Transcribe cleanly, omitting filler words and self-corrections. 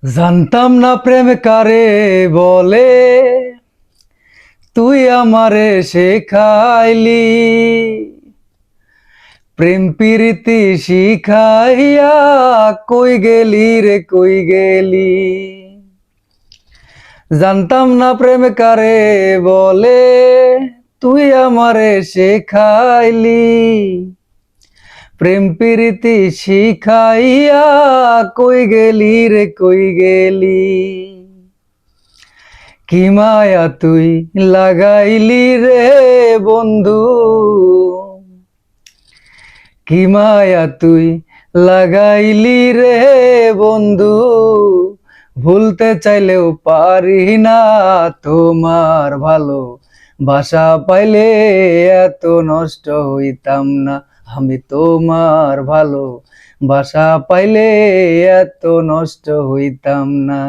জানতাম না প্রেম কারে বলে, তুই আমারে শেখাইলি। প্রেম প্রীতি শিখাইয়া কই গেলি রে কই গেলি। জানতাম না প্রেম কারে বলে, তুই আমারে শেখাইলি। প্রেম প্রীতি শিখাইয়া কই গেলি রে কই গেলি। কি মায়া তুই লাগাইলি রে বন্ধু, কি মায়া তুই লাগাইলি রে বন্ধু। ভুলতে চাইলেও পারি না তোমার ভালো বাসা পাইলে এত নষ্ট হইতাম না। আমি তোমার ভালো বাসা পাইলে এত নষ্ট হইতাম না।